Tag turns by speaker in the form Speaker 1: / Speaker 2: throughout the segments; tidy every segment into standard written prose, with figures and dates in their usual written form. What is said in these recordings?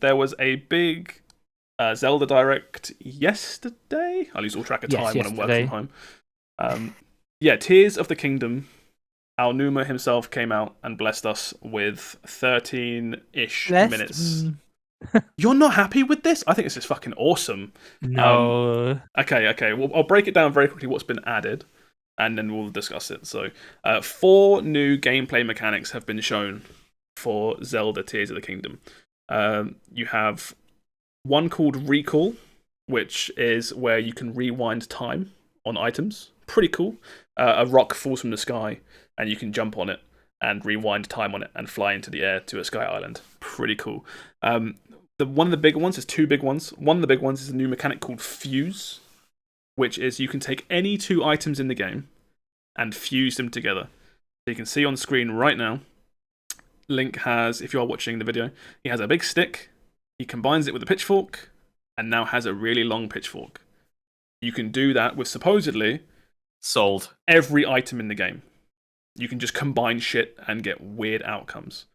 Speaker 1: there was a big Zelda Direct yesterday. I lose all track of time when I'm working from home. Tears of the Kingdom. Aonuma himself came out and blessed us with 13-ish minutes. You're not happy with this? I think this is fucking awesome.
Speaker 2: No.
Speaker 1: Okay. Well, I'll break it down very quickly what's been added, and then we'll discuss it. So, 4 new gameplay mechanics have been shown for Zelda Tears of the Kingdom. You have one called Recall, which is where you can rewind time on items. Pretty cool. A rock falls from the sky, and you can jump on it and rewind time on it and fly into the air to a sky island. Pretty cool. One of the big ones, there's 2 big ones. One of the big ones is a new mechanic called Fuse, which is you can take any 2 items in the game and fuse them together. So you can see on screen right now, Link has, if you are watching the video, he has a big stick, he combines it with a pitchfork, and now has a really long pitchfork. You can do that with supposedly
Speaker 3: sold
Speaker 1: every item in the game. You can just combine shit and get weird outcomes.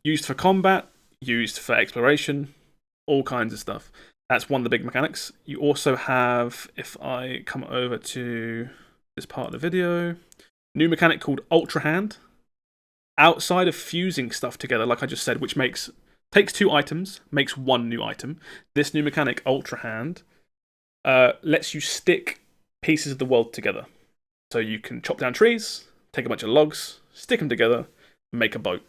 Speaker 1: Used for combat, used for exploration, all kinds of stuff. That's one of the big mechanics. You also have, if I come over to this part of the video, new mechanic called Ultra Hand. Outside of fusing stuff together, like I just said, which takes 2 items, makes 1 new item. This new mechanic, Ultra Hand, lets you stick pieces of the world together. So you can chop down trees, take a bunch of logs, stick them together, make a boat.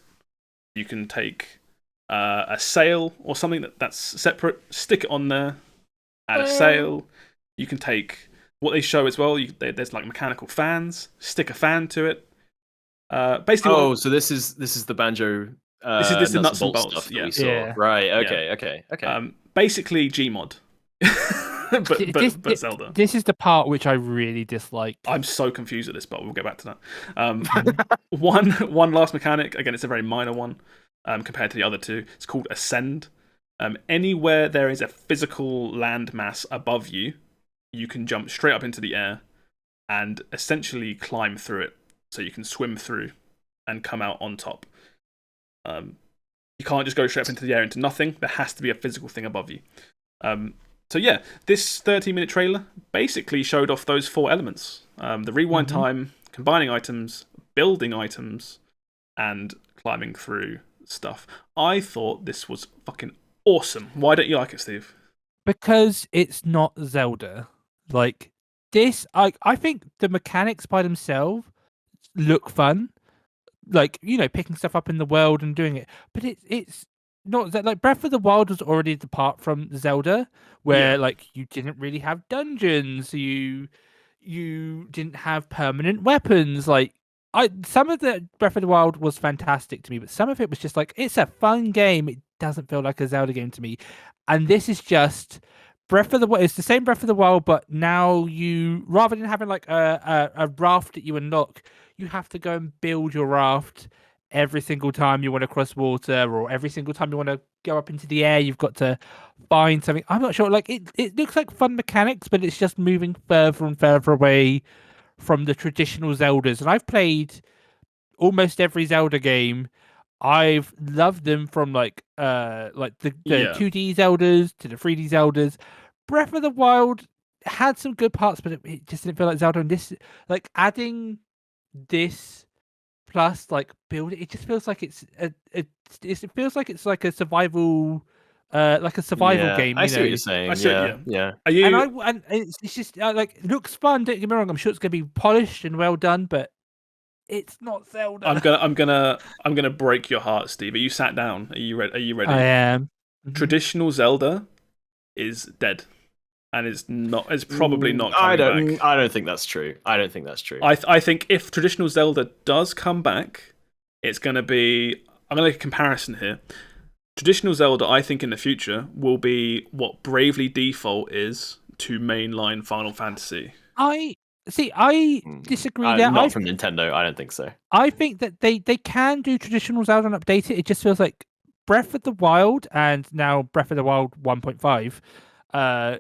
Speaker 1: You can take a sail or something that's separate, stick it on there, add a sail. You can take what they show as well. There's like mechanical fans, stick a fan to it. Basically,
Speaker 3: so this is the banjo.
Speaker 1: This is the nuts and bolts
Speaker 3: stuff
Speaker 1: that
Speaker 3: we saw. Right. Okay.
Speaker 1: Basically, Gmod. but Zelda.
Speaker 2: This is the part which I really dislike.
Speaker 1: I'm so confused at this, but we'll get back to that. One last mechanic. Again, it's a very minor one compared to the other 2. It's called Ascend. Anywhere there is a physical landmass above you, you can jump straight up into the air and essentially climb through it. So you can swim through and come out on top. You can't just go straight up into the air into nothing. There has to be a physical thing above you. So yeah, this 30-minute trailer basically showed off those 4 elements. The rewind time, combining items, building items, and climbing through stuff. I thought this was fucking awesome. Why don't you like it, Steve?
Speaker 2: Because it's not Zelda. Like, this, I think the mechanics by themselves look fun. Like, picking stuff up in the world and doing it. But it's not that, like, Breath of the Wild was already apart from Zelda, where like you didn't really have dungeons, you didn't have permanent weapons. Like, some of the Breath of the Wild was fantastic to me, but some of it was just like, it's a fun game. It doesn't feel like a Zelda game to me. And this is just Breath of the Wild. It's the same Breath of the Wild, but now you, rather than having like a raft that you unlock, you have to go and build your raft every single time you want to cross water, or every single time you want to go up into the air, you've got to find something. I'm not sure. Like, it looks like fun mechanics, but it's just moving further and further away from the traditional Zeldas. And I've played almost every Zelda game. I've loved them from like the 2D Zeldas to the 3D Zeldas. Breath of the Wild had some good parts, but it just didn't feel like Zelda. And this, like, adding this plus like build it just feels like it feels like it's like a survival game.
Speaker 3: I see what you're saying. Yeah.
Speaker 1: Are you?
Speaker 2: And it's just like, it looks fun. Don't get me wrong. I'm sure it's gonna be polished and well done, but it's not Zelda.
Speaker 1: I'm gonna break your heart, Steve. Are you sat down? Are you ready?
Speaker 2: I am.
Speaker 1: Traditional Zelda is dead. And it's probably not coming back.
Speaker 3: I don't think that's true. I
Speaker 1: think if traditional Zelda does come back, it's going to be... I'm going to make a comparison here. Traditional Zelda, I think, in the future, will be what Bravely Default is to mainline Final Fantasy.
Speaker 2: I disagree there.
Speaker 3: Not from Nintendo, I don't think so.
Speaker 2: I think that they can do traditional Zelda and update it. It just feels like Breath of the Wild and now Breath of the Wild 1.5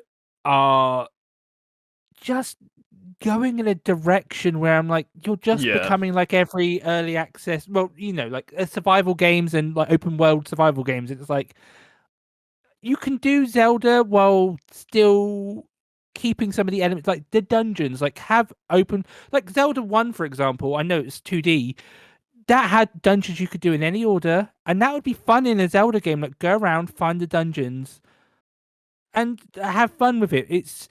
Speaker 2: are just going in a direction where I'm like, you're just becoming like every early access, like a survival games and like open world survival games. It's like, you can do Zelda while still keeping some of the elements, like the dungeons, like have open, like Zelda 1, for example. I know it's 2D. That had dungeons you could do in any order, and that would be fun in a Zelda game. Like go around, find the dungeons, and have fun with it. It's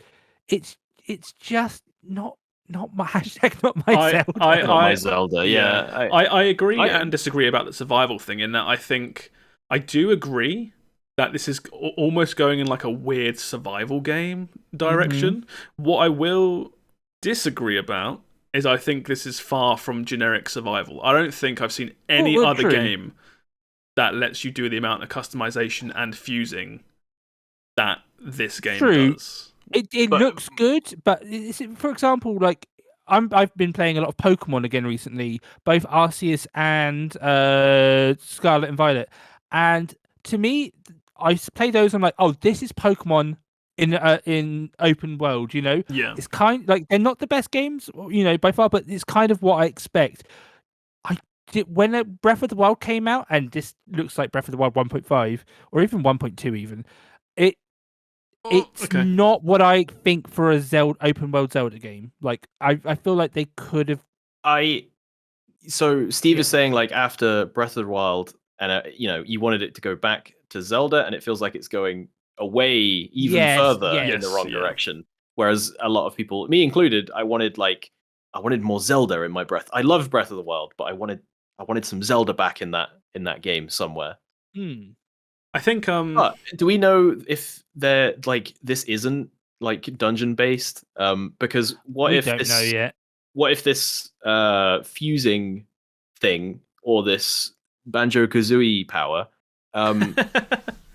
Speaker 2: just not my hashtag, not my Zelda.
Speaker 3: Not my Zelda. Yeah,
Speaker 1: I agree and disagree about the survival thing. In that, I think I do agree that this is almost going in like a weird survival game direction. What I will disagree about is I think this is far from generic survival. I don't think I've seen any other game that lets you do the amount of customization and fusing that this game does.
Speaker 2: It looks good, but for example, like I've been playing a lot of Pokemon again recently, both Arceus and Scarlet and Violet, and to me, I play those. I'm like, oh, this is Pokemon in open world. You know, it's kind like they're not the best games, you know, by far, but it's kind of what I expect. When Breath of the Wild came out, and this looks like Breath of the Wild 1.5 or even 1.2, even it's not what I think for a Zelda open world Zelda game. Like I feel like they could have.
Speaker 3: So Steve is saying like after Breath of the Wild, and you know, you wanted it to go back to Zelda, and it feels like it's going away even further in the wrong direction. Whereas a lot of people, me included, I wanted more Zelda in my Breath. I loved Breath of the Wild, but I wanted some Zelda back in that game somewhere.
Speaker 1: I think
Speaker 3: But do we know if they're like this isn't like dungeon based? Because what if this fusing thing or this Banjo-Kazooie power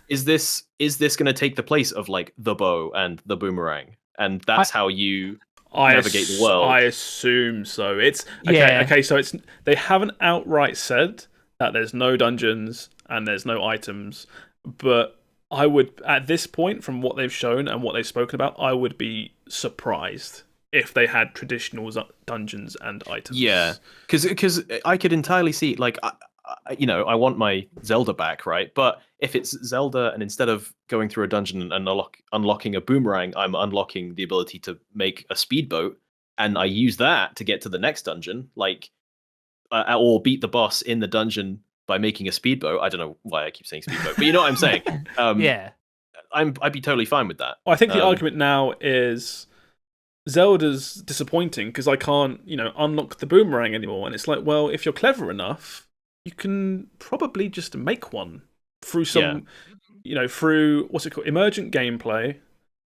Speaker 3: is this going to take the place of like the bow and the boomerang, and that's how you navigate the world?
Speaker 1: I assume so. It's okay. So they haven't outright said that there's no dungeons and there's no items, but I would, at this point, from what they've shown and what they've spoken about, I would be surprised if they had traditional dungeons and items.
Speaker 3: Yeah, because I could entirely see, like, I want my Zelda back, right? But if it's Zelda, and instead of going through a dungeon and unlocking a boomerang, I'm unlocking the ability to make a speedboat, and I use that to get to the next dungeon, like, or beat the boss in the dungeon by making a speedboat. I don't know why I keep saying speedboat, but you know what I'm saying. I'd be totally fine with that.
Speaker 1: Well, I think the argument now is Zelda's disappointing because I can't, unlock the boomerang anymore. And it's like, well, if you're clever enough, you can probably just make one through some, through what's it called, emergent gameplay,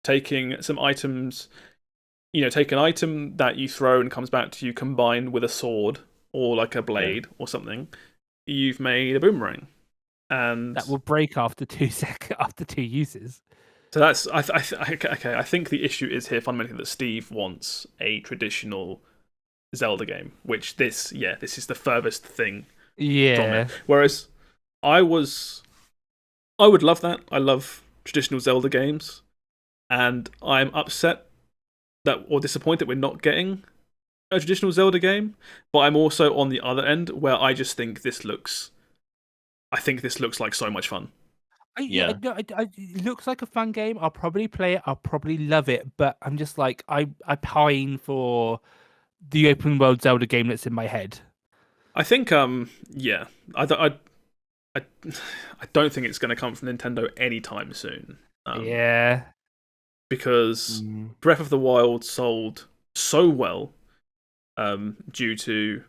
Speaker 1: taking some items, take an item that you throw and comes back to you combined with a sword or like a blade or something. You've made a boomerang, and
Speaker 2: that will break after 2 uses.
Speaker 1: So that's I think the issue is here fundamentally that Steve wants a traditional Zelda game, which this is the furthest thing from it. Whereas I would love that. I love traditional Zelda games, and I'm upset or disappointed we're not getting a traditional Zelda game, but I'm also on the other end where I just think this looks like so much fun.
Speaker 2: It looks like a fun game. I'll probably play it. I'll probably love it, but I'm just like I pine for the open world Zelda game that's in my head.
Speaker 1: I think I don't think it's going to come from Nintendo anytime soon. Because Breath of the Wild sold so well. Due to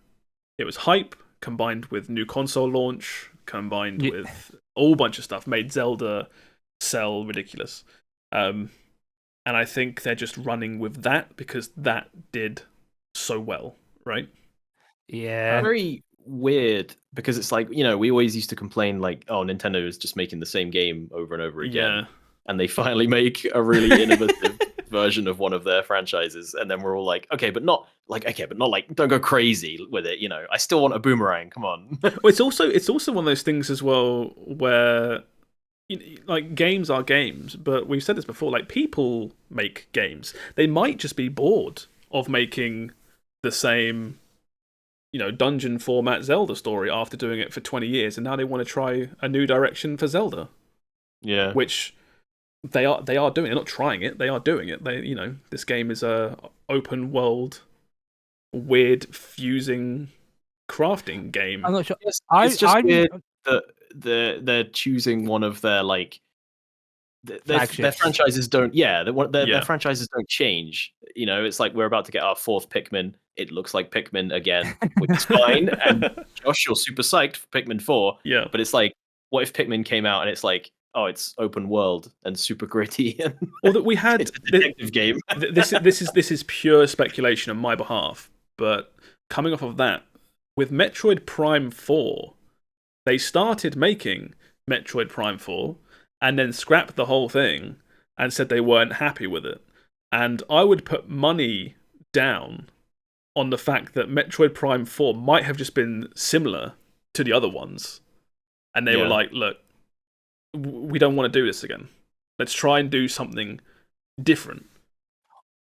Speaker 1: it was hype combined with new console launch, combined with a whole bunch of stuff, made Zelda sell ridiculous. And I think they're just running with that because that did so well, right?
Speaker 2: Yeah.
Speaker 3: Very weird because it's like, we always used to complain like, oh, Nintendo is just making the same game over and over again.
Speaker 1: Yeah.
Speaker 3: And they finally make a really innovative version of one of their franchises, and then we're all like, but not like, don't go crazy with it. I still want a boomerang. Come on.
Speaker 1: Well, it's also one of those things as well where, like, games are games, but we've said this before. Like, people make games. They might just be bored of making the same, dungeon format Zelda story after doing it for 20 years, and now they want to try a new direction for Zelda.
Speaker 3: Yeah.
Speaker 1: Which they are doing it. They're not trying it. They are doing it. This game is a open world, weird fusing crafting game.
Speaker 2: I'm not sure.
Speaker 3: It's just weird that they're choosing one of their their franchises don't. Yeah, their franchises don't change. It's like we're about to get our 4th Pikmin. It looks like Pikmin again, which is fine. And Josh, you're super psyched for Pikmin 4.
Speaker 1: Yeah,
Speaker 3: but it's like, what if Pikmin came out and it's like, oh, it's open world and super gritty,
Speaker 1: or that we had
Speaker 3: it's a detective game.
Speaker 1: this is pure speculation on my behalf, but coming off of that, with Metroid Prime 4, they started making Metroid Prime 4 and then scrapped the whole thing and said they weren't happy with it. And I would put money down on the fact that Metroid Prime 4 might have just been similar to the other ones. And they were like, look, we don't want to do this again. Let's try and do something different.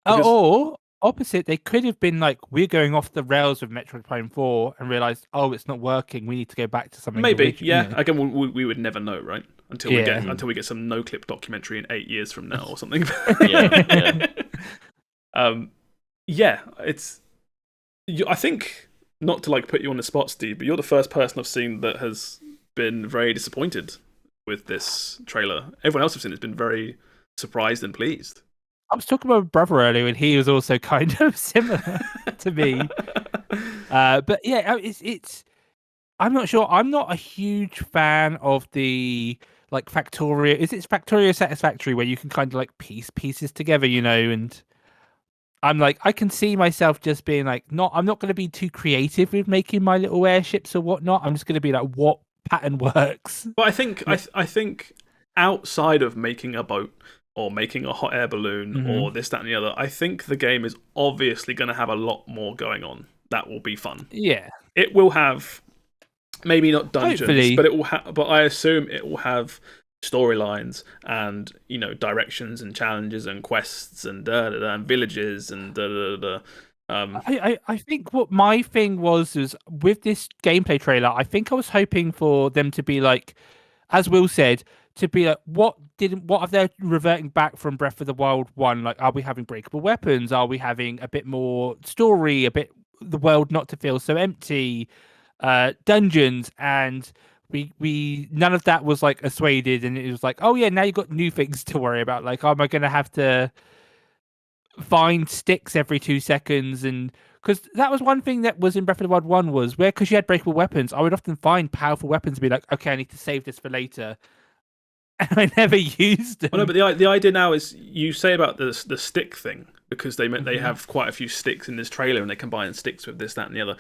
Speaker 2: Or opposite, they could have been like, we're going off the rails with Metroid Prime 4 and realized, oh, it's not working. We need to go back to something.
Speaker 1: Maybe, yeah. Again, we would never know, right? Until we get some no-clip documentary in 8 years from now or something. It's. I think, not to put you on the spot, Steve, but you're the first person I've seen that has been very disappointed with this trailer. Everyone else I've seen has been very surprised and pleased.
Speaker 2: I was talking about my brother earlier, and he was also kind of similar to me. But yeah, it's. I'm not sure. I'm not a huge fan of the Factorio. Is it Factorio Satisfactory where you can kind of piece pieces together, and I'm I can see myself just being I'm not going to be too creative with making my little airships or whatnot. I'm just going to be what pattern works.
Speaker 1: But I think outside of making a boat or making a hot air balloon or this, that, and the other, I think the game is obviously going to have a lot more going on. That will be fun.
Speaker 2: Yeah,
Speaker 1: it will have maybe not dungeons,
Speaker 2: hopefully.
Speaker 1: but it will have. But I assume it will have storylines and directions and challenges and quests and and villages and
Speaker 2: I think what my thing was with this gameplay trailer, I think I was hoping for them to be as Will said, to be what are they reverting back from Breath of the Wild 1? Are we having breakable weapons? Are we having a bit more story, the world not to feel so empty, dungeons, and we none of that was assuaded, and it was oh yeah, now you've got new things to worry about. Am I gonna have to find sticks every 2 seconds? And because that was one thing that was in Breath of the Wild 1 was where, because you had breakable weapons, I would often find powerful weapons and be okay, I need to save this for later. And I never used them.
Speaker 1: Oh, no, but the idea now is you say about the stick thing, because they have quite a few sticks in this trailer and they combine sticks with this, that, and the other.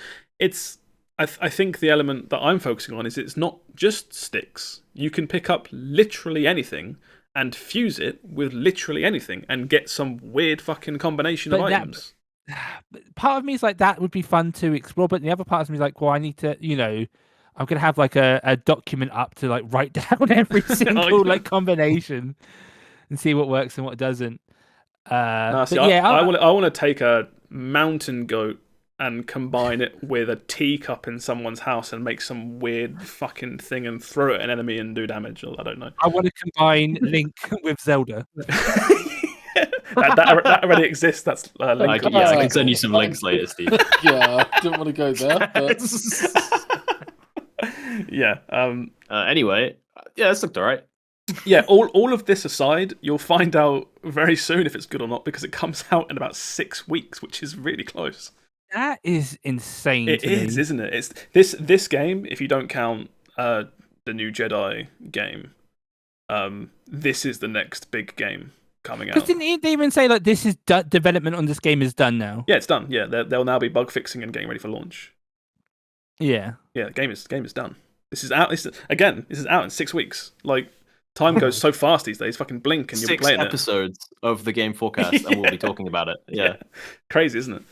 Speaker 1: I think the element that I'm focusing on is it's not just sticks. You can pick up literally anything and fuse it with literally anything and get some weird fucking combination of items.
Speaker 2: Part of me is that would be fun to explore, but the other part of me is well, I need to, I'm going to have a document up to write down every single combination and see what works and what doesn't.
Speaker 1: I want to take a mountain goat and combine it with a teacup in someone's house and make some weird fucking thing and throw it at an enemy and do damage. I don't know.
Speaker 2: I want to combine Link with Zelda.
Speaker 1: that already exists. That's Link.
Speaker 3: I can send you some links later, Steve.
Speaker 4: Yeah, I didn't want to go there. But...
Speaker 1: yeah.
Speaker 3: Anyway, yeah, this looked alright.
Speaker 1: Yeah, all of this aside, you'll find out very soon if it's good or not, because it comes out in about 6 weeks, which is really close.
Speaker 2: That is insane.
Speaker 1: It is, isn't it? It's this game. If you don't count the new Jedi game, this is the next big game coming out.
Speaker 2: Didn't they even say this is development on this game is done now?
Speaker 1: Yeah, it's done. Yeah, they'll now be bug fixing and getting ready for launch.
Speaker 2: Yeah.
Speaker 1: Yeah, the game is done. This is out. This is out in 6 weeks. Time goes so fast these days. Fucking blink and you'll be playing it.
Speaker 3: 6 episodes of the Game FourCast, and we'll be talking about it. Yeah.
Speaker 1: Crazy, isn't it?